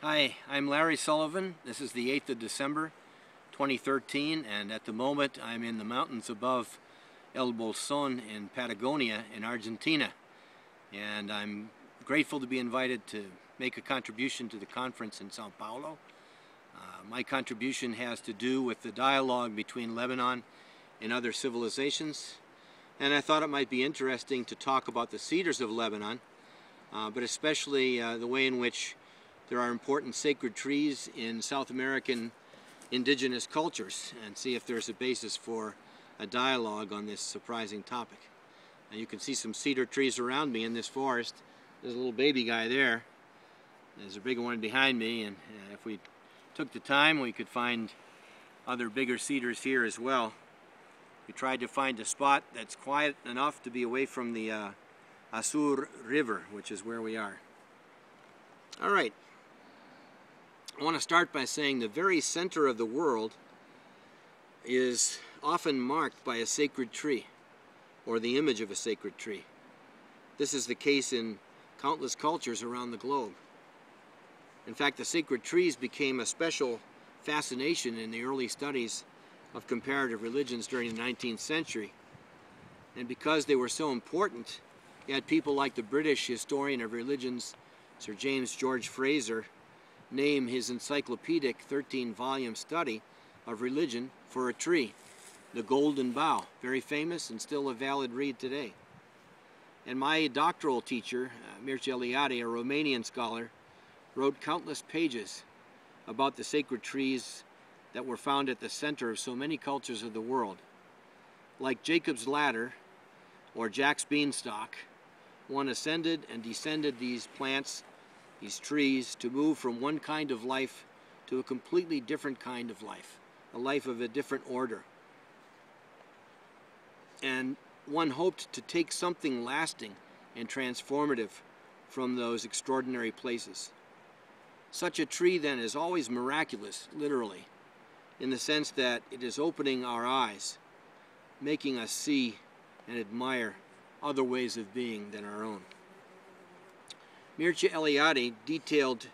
Hi, I'm Larry Sullivan. This is the 8th of December, 2013, and at the moment I'm in the mountains above El Bolson in Patagonia in Argentina. And I'm grateful to be invited to make a contribution to the conference in Sao Paulo. My contribution has to do with the dialogue between Lebanon and other civilizations. And I thought it might be interesting to talk about the cedars of Lebanon, but especially the way in which there are important sacred trees in South American indigenous cultures, and see if there's a basis for a dialogue on this surprising topic. Now you can see some cedar trees around me in this forest. There's a little baby guy there. There's a bigger one behind me, and if we took the time we could find other bigger cedars here as well. We tried to find a spot that's quiet enough to be away from the Asur River, which is where we are. All right. I want to start by saying the very center of the world is often marked by a sacred tree, or the image of a sacred tree. This is the case in countless cultures around the globe. In fact, the sacred trees became a special fascination in the early studies of comparative religions during the 19th century. And because they were so important, you had people like the British historian of religions, Sir James George Fraser, name his encyclopedic 13-volume study of religion for a tree, the Golden Bough, very famous and still a valid read today. And my doctoral teacher, Mircea Eliade, a Romanian scholar, wrote countless pages about the sacred trees that were found at the center of so many cultures of the world. Like Jacob's ladder, or Jack's beanstalk, one ascended and descended these plants, these trees, to move from one kind of life to a completely different kind of life, a life of a different order. And one hoped to take something lasting and transformative from those extraordinary places. Such a tree then is always miraculous, literally, in the sense that it is opening our eyes, making us see and admire other ways of being than our own. Mircea Eliade detailed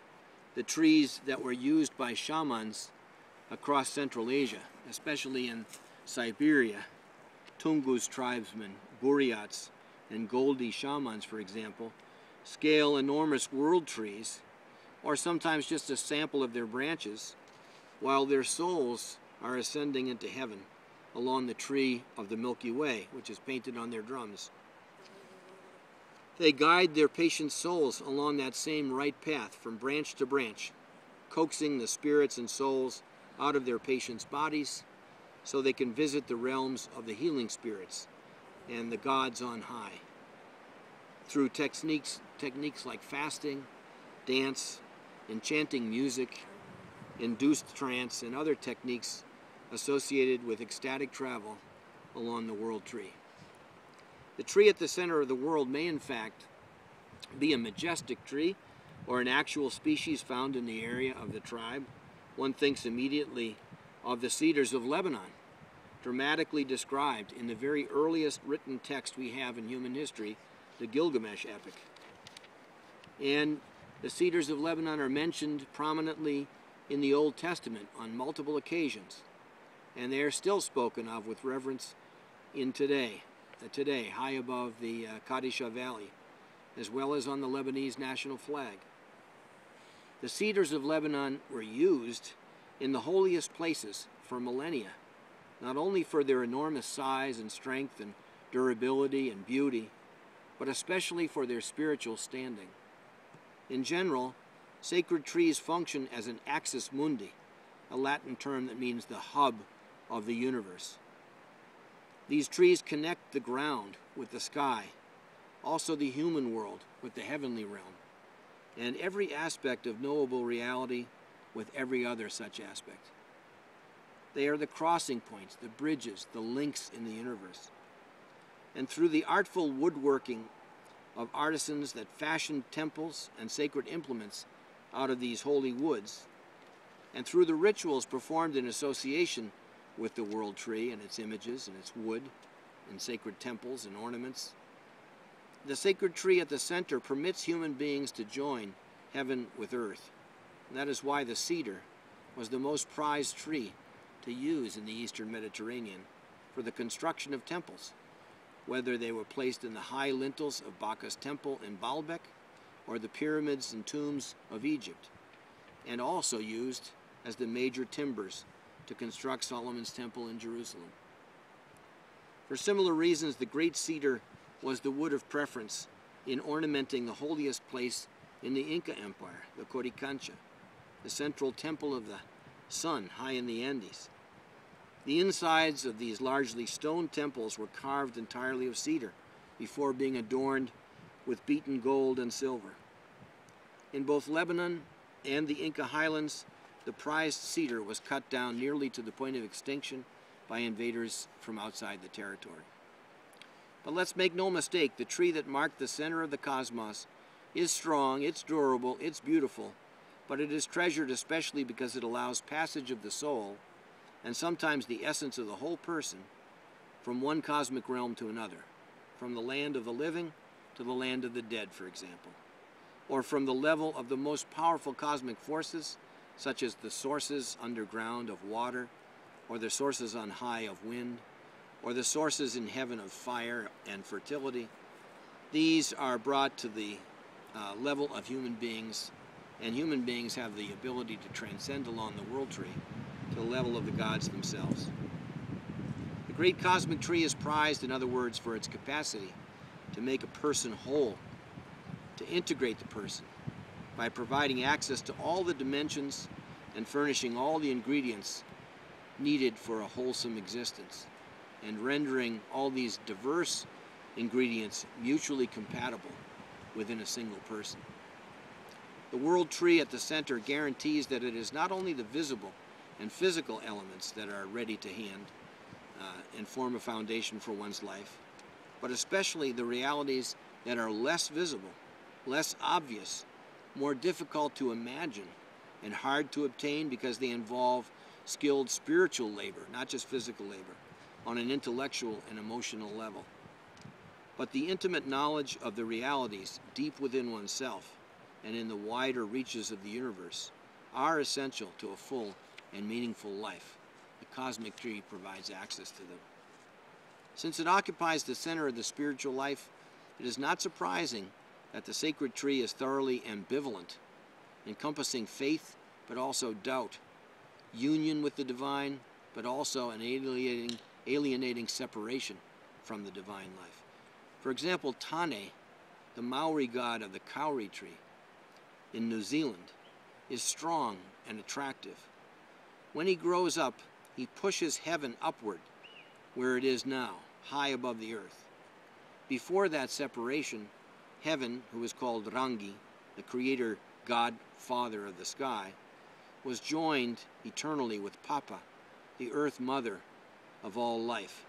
the trees that were used by shamans across Central Asia, especially in Siberia. Tungus tribesmen, Buryats, and Goldi shamans, for example, scale enormous world trees, or sometimes just a sample of their branches, while their souls are ascending into heaven along the tree of the Milky Way, which is painted on their drums. They guide their patient souls along that same right path from branch to branch, coaxing the spirits and souls out of their patients' bodies so they can visit the realms of the healing spirits and the gods on high. Through techniques like fasting, dance, enchanting music, induced trance, and other techniques associated with ecstatic travel along the world tree. The tree at the center of the world may in fact be a majestic tree or an actual species found in the area of the tribe. One thinks immediately of the cedars of Lebanon, dramatically described in the very earliest written text we have in human history, the Gilgamesh epic. And the cedars of Lebanon are mentioned prominently in the Old Testament on multiple occasions, and they are still spoken of with reverence in today, high above the Qadisha Valley, as well as on the Lebanese national flag. The cedars of Lebanon were used in the holiest places for millennia, not only for their enormous size and strength and durability and beauty, but especially for their spiritual standing. In general, sacred trees function as an axis mundi, a Latin term that means the hub of the universe. These trees connect the ground with the sky, also the human world with the heavenly realm, and every aspect of knowable reality with every other such aspect. They are the crossing points, the bridges, the links in the universe. And through the artful woodworking of artisans that fashioned temples and sacred implements out of these holy woods, and through the rituals performed in association with the world tree and its images and its wood and sacred temples and ornaments, the sacred tree at the center permits human beings to join heaven with earth. And that is why the cedar was the most prized tree to use in the Eastern Mediterranean for the construction of temples, whether they were placed in the high lintels of Bacchus Temple in Baalbek or the pyramids and tombs of Egypt, and also used as the major timbers to construct Solomon's temple in Jerusalem. For similar reasons, the great cedar was the wood of preference in ornamenting the holiest place in the Inca Empire, the Coricancha, the central temple of the sun high in the Andes. The insides of these largely stone temples were carved entirely of cedar before being adorned with beaten gold and silver. In both Lebanon and the Inca highlands, the prized cedar was cut down nearly to the point of extinction by invaders from outside the territory. But let's make no mistake, the tree that marked the center of the cosmos is strong, it's durable, it's beautiful, but it is treasured especially because it allows passage of the soul, and sometimes the essence of the whole person, from one cosmic realm to another, from the land of the living to the land of the dead, for example, or from the level of the most powerful cosmic forces, such as the sources underground of water, or the sources on high of wind, or the sources in heaven of fire and fertility. These are brought to the level of human beings, and human beings have the ability to transcend along the world tree to the level of the gods themselves. The great cosmic tree is prized, in other words, for its capacity to make a person whole, to integrate the person by providing access to all the dimensions and furnishing all the ingredients needed for a wholesome existence, and rendering all these diverse ingredients mutually compatible within a single person. The world tree at the center guarantees that it is not only the visible and physical elements that are ready to hand and form a foundation for one's life, but especially the realities that are less visible, less obvious, more difficult to imagine, and hard to obtain because they involve skilled spiritual labor, not just physical labor, on an intellectual and emotional level. But the intimate knowledge of the realities deep within oneself and in the wider reaches of the universe are essential to a full and meaningful life. The cosmic tree provides access to them. Since it occupies the center of the spiritual life, it is not surprising that the sacred tree is thoroughly ambivalent, encompassing faith but also doubt, union with the divine but also an alienating separation from the divine life. For example, Tane, the Maori god of the kauri tree in New Zealand, is strong and attractive. When he grows up, he pushes heaven upward, where it is now, high above the earth. Before that separation, heaven, who is called Rangi, the creator god father of the sky, was joined eternally with Papa, the earth mother of all life.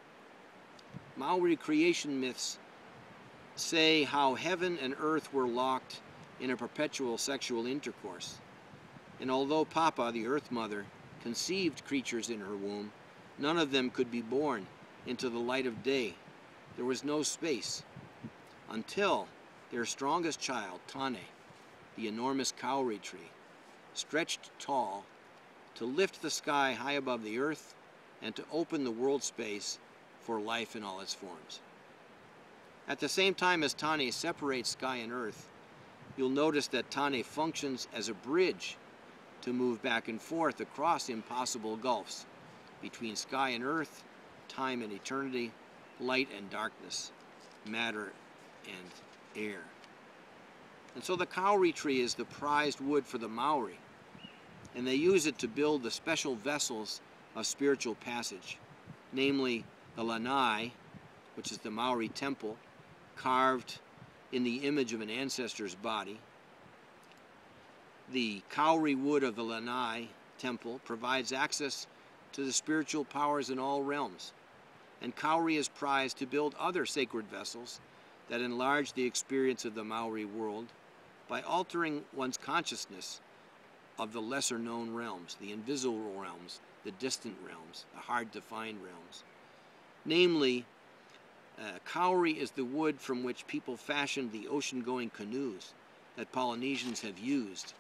Maori creation myths say how heaven and earth were locked in a perpetual sexual intercourse. And although Papa, the earth mother, conceived creatures in her womb, none of them could be born into the light of day. There was no space until their strongest child, Tane, the enormous kauri tree, stretched tall to lift the sky high above the earth and to open the world space for life in all its forms. At the same time as Tane separates sky and earth, you'll notice that Tane functions as a bridge to move back and forth across impossible gulfs between sky and earth, time and eternity, light and darkness, matter and air. And so the kauri tree is the prized wood for the Maori, and they use it to build the special vessels of spiritual passage, namely the lanai, which is the Maori temple, carved in the image of an ancestor's body. The kauri wood of the lanai temple provides access to the spiritual powers in all realms, and kauri is prized to build other sacred vessels that enlarge the experience of the Maori world by altering one's consciousness of the lesser known realms, the invisible realms, the distant realms, the hard to find realms. Namely, kauri is the wood from which people fashioned the ocean-going canoes that Polynesians have used